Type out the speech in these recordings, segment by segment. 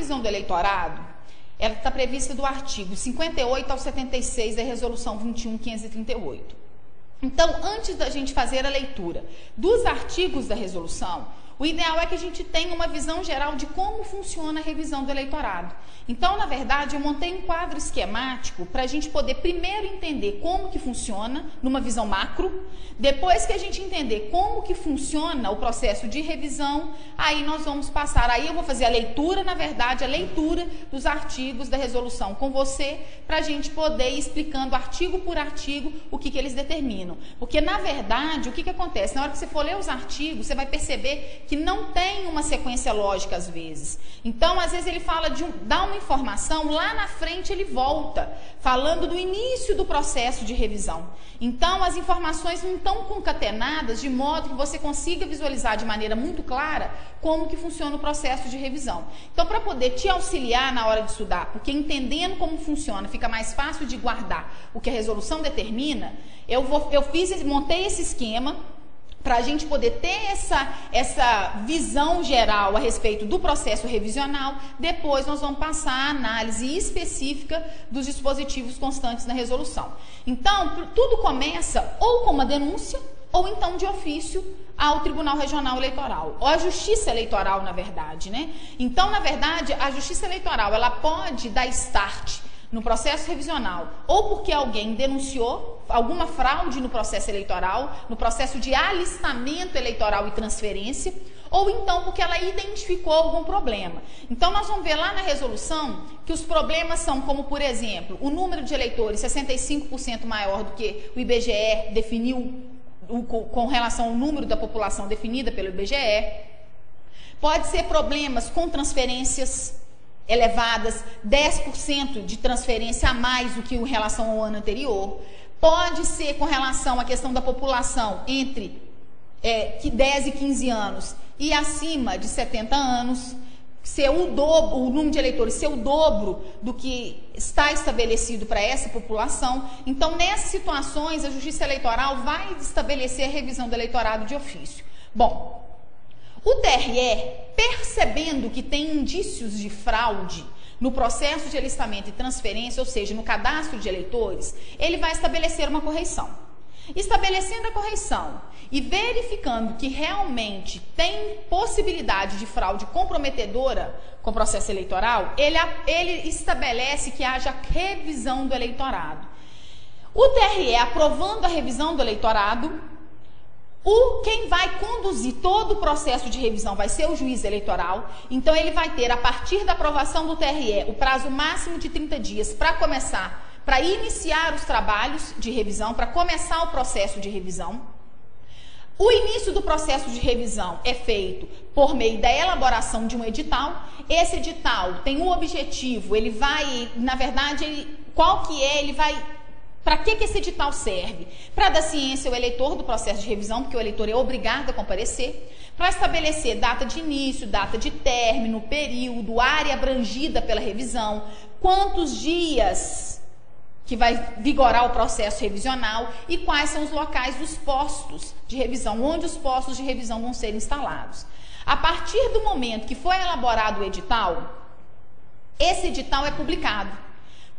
revisão do eleitorado, ela está prevista do artigo 58 ao 76 da Resolução 21.538. Então, antes da gente fazer a leitura dos artigos da resolução, o ideal é que a gente tenha uma visão geral de como funciona a revisão do eleitorado. Então, na verdade, eu montei um quadro esquemático para a gente poder primeiro entender como que funciona, numa visão macro. Depois que a gente entender como que funciona o processo de revisão, aí nós vamos passar, aí eu vou fazer a leitura, na verdade, a leitura dos artigos da resolução com você, para a gente poder ir explicando artigo por artigo o que eles determinam. Porque, na verdade, o que acontece? Na hora que você for ler os artigos, você vai perceber que não tem uma sequência lógica às vezes. Então, às vezes ele fala dá uma informação, lá na frente ele volta, falando do início do processo de revisão. Então, as informações não estão concatenadas de modo que você consiga visualizar de maneira muito clara como que funciona o processo de revisão. Então, para poder te auxiliar na hora de estudar, porque entendendo como funciona, fica mais fácil de guardar o que a resolução determina, montei esse esquema para a gente poder ter essa visão geral a respeito do processo revisional. Depois nós vamos passar a análise específica dos dispositivos constantes na resolução. Então, tudo começa ou com uma denúncia, ou então de ofício ao Tribunal Regional Eleitoral, ou à Justiça Eleitoral, na verdade, né? Então, na verdade, a Justiça Eleitoral, ela pode dar start no processo revisional, ou porque alguém denunciou alguma fraude no processo eleitoral, no processo de alistamento eleitoral e transferência, ou então porque ela identificou algum problema. Então, nós vamos ver lá na resolução que os problemas são como, por exemplo, o número de eleitores 65% maior do que o IBGE definiu com relação ao número da população definida pelo IBGE. Pode ser problemas com transferências elevadas, 10% de transferência a mais do que em relação ao ano anterior. Pode ser com relação à questão da população entre 10 e 15 anos e acima de 70 anos, ser o número de eleitores ser o dobro do que está estabelecido para essa população. Então, nessas situações, a Justiça Eleitoral vai estabelecer a revisão do eleitorado de ofício. Bom, o TRE, percebendo que tem indícios de fraude no processo de alistamento e transferência, ou seja, no cadastro de eleitores, ele vai estabelecer uma correição. Estabelecendo a correição e verificando que realmente tem possibilidade de fraude comprometedora com o processo eleitoral, ele estabelece que haja revisão do eleitorado. O TRE, aprovando a revisão do eleitorado, quem vai conduzir todo o processo de revisão vai ser o juiz eleitoral. Então, ele vai ter, a partir da aprovação do TRE, o prazo máximo de 30 dias para iniciar os trabalhos de revisão, para começar o processo de revisão. O início do processo de revisão é feito por meio da elaboração de um edital. Esse edital tem um objetivo, ele vai, na verdade, para que esse edital serve? Para dar ciência ao eleitor do processo de revisão, porque o eleitor é obrigado a comparecer, para estabelecer data de início, data de término, período, área abrangida pela revisão, quantos dias que vai vigorar o processo revisional e quais são os locais dos postos de revisão, onde os postos de revisão vão ser instalados. A partir do momento que foi elaborado o edital, esse edital é publicado.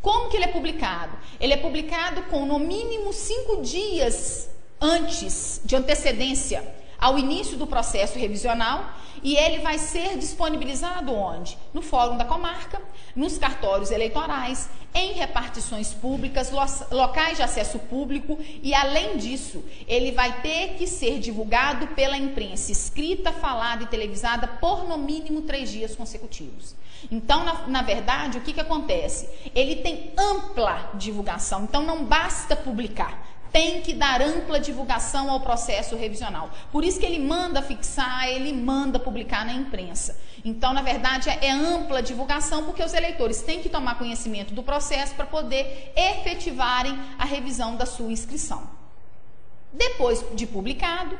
Como que ele é publicado? Ele é publicado com no mínimo 5 dias antes de antecedência ao início do processo revisional, e ele vai ser disponibilizado onde? No Fórum da Comarca, nos cartórios eleitorais, em repartições públicas, locais de acesso público, e além disso, ele vai ter que ser divulgado pela imprensa escrita, falada e televisada por no mínimo 3 dias consecutivos. Então, na verdade, o que acontece? Ele tem ampla divulgação, então não basta publicar. Tem que dar ampla divulgação ao processo revisional. Por isso que ele manda fixar, ele manda publicar na imprensa. Então, na verdade, é ampla divulgação, porque os eleitores têm que tomar conhecimento do processo para poder efetivarem a revisão da sua inscrição. Depois de publicado,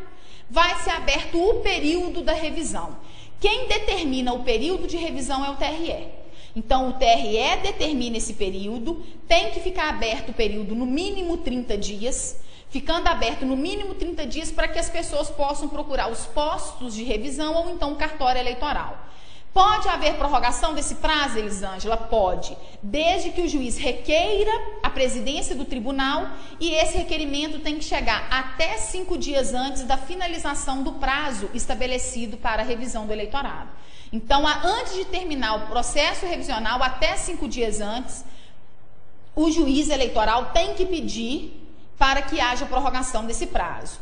vai ser aberto o período da revisão. Quem determina o período de revisão é o TRE. Então, o TRE determina esse período, tem que ficar aberto o período no mínimo 30 dias, ficando aberto no mínimo 30 dias para que as pessoas possam procurar os postos de revisão ou então o cartório eleitoral. Pode haver prorrogação desse prazo, Elisângela? Pode, desde que o juiz requeira a presidência do tribunal e esse requerimento tem que chegar até 5 dias antes da finalização do prazo estabelecido para a revisão do eleitorado. Então, antes de terminar o processo revisional, até 5 dias antes, o juiz eleitoral tem que pedir para que haja prorrogação desse prazo.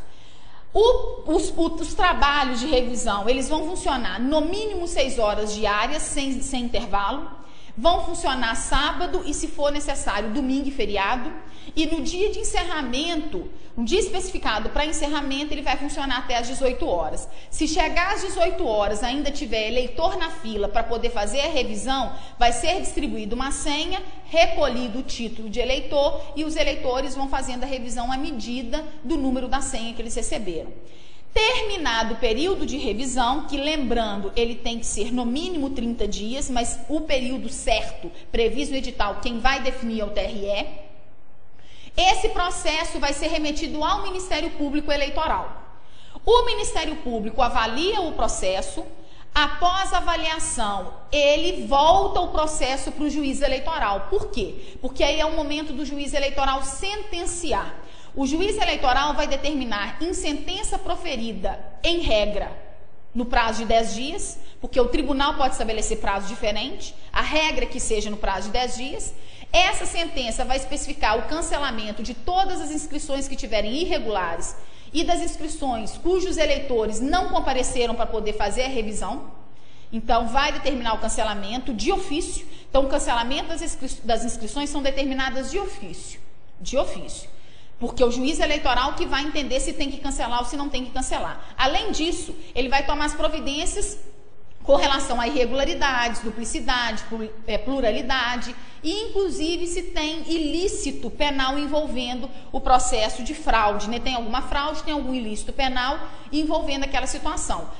Os trabalhos de revisão, eles vão funcionar no mínimo 6 horas diárias, sem intervalo, vão funcionar sábado e, se for necessário, domingo e feriado, e no dia de encerramento, um dia especificado para encerramento, ele vai funcionar até às 18 horas. Se chegar às 18 horas ainda tiver eleitor na fila para poder fazer a revisão, vai ser distribuída uma senha, recolhido o título de eleitor e os eleitores vão fazendo a revisão à medida do número da senha que eles receberam. Terminado o período de revisão, que lembrando, ele tem que ser no mínimo 30 dias, mas o período certo, previsto no edital, quem vai definir é o TRE, esse processo vai ser remetido ao Ministério Público Eleitoral. O Ministério Público avalia o processo, após a avaliação, ele volta o processo para o juiz eleitoral. Por quê? Porque aí é o momento do juiz eleitoral sentenciar. O juiz eleitoral vai determinar em sentença proferida, em regra, no prazo de 10 dias, porque o tribunal pode estabelecer prazo diferente, a regra é que seja no prazo de 10 dias. Essa sentença vai especificar o cancelamento de todas as inscrições que tiverem irregulares e das inscrições cujos eleitores não compareceram para poder fazer a revisão. Então, vai determinar o cancelamento de ofício. Então, o cancelamento das inscrições são determinadas de ofício. De ofício. Porque o juiz eleitoral que vai entender se tem que cancelar ou se não tem que cancelar. Além disso, ele vai tomar as providências com relação a irregularidades, duplicidade, pluralidade e, inclusive, se tem ilícito penal envolvendo o processo de fraude, né? Tem alguma fraude, tem algum ilícito penal envolvendo aquela situação.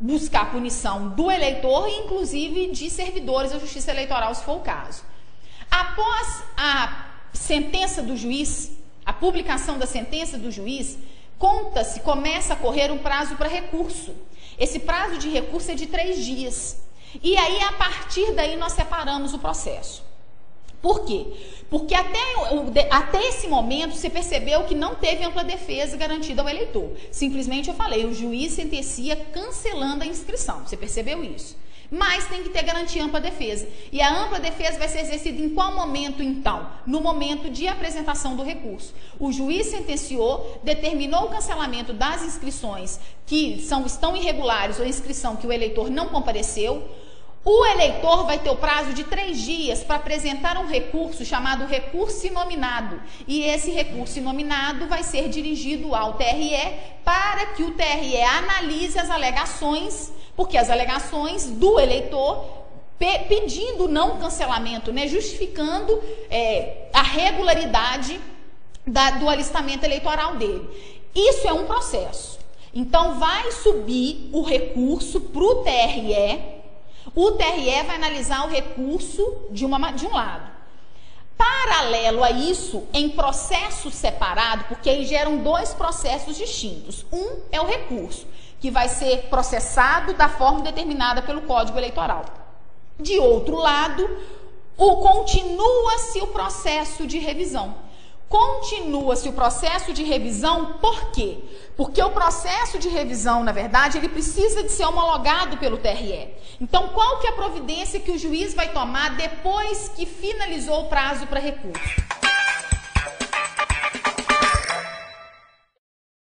Buscar punição do eleitor e, inclusive, de servidores da Justiça Eleitoral, se for o caso. Após a sentença do juiz, a publicação da sentença do juiz, começa a correr um prazo para recurso. Esse prazo de recurso é de 3 dias. E aí, a partir daí, nós separamos o processo. Por quê? Porque até esse momento, você percebeu que não teve ampla defesa garantida ao eleitor. Simplesmente eu falei, o juiz sentencia cancelando a inscrição. Você percebeu isso? Mas tem que ter garantia ampla defesa. E a ampla defesa vai ser exercida em qual momento, então? No momento de apresentação do recurso. O juiz sentenciou, determinou o cancelamento das inscrições que estão irregulares ou inscrição que o eleitor não compareceu. O eleitor vai ter o prazo de 3 dias para apresentar um recurso chamado recurso inominado. E esse recurso inominado vai ser dirigido ao TRE para que o TRE analise as alegações, porque as alegações do eleitor pedindo não cancelamento, né, justificando a regularidade do alistamento eleitoral dele. Isso é um processo. Então, vai subir o recurso para o TRE. O TRE vai analisar o recurso de um lado. Paralelo a isso, em processo separado, porque aí geram 2 processos distintos. Um é o recurso, que vai ser processado da forma determinada pelo Código Eleitoral. De outro lado, continua-se o processo de revisão. Continua-se o processo de revisão, por quê? Porque o processo de revisão, na verdade, ele precisa de ser homologado pelo TRE. Então, qual que é a providência que o juiz vai tomar depois que finalizou o prazo para recurso?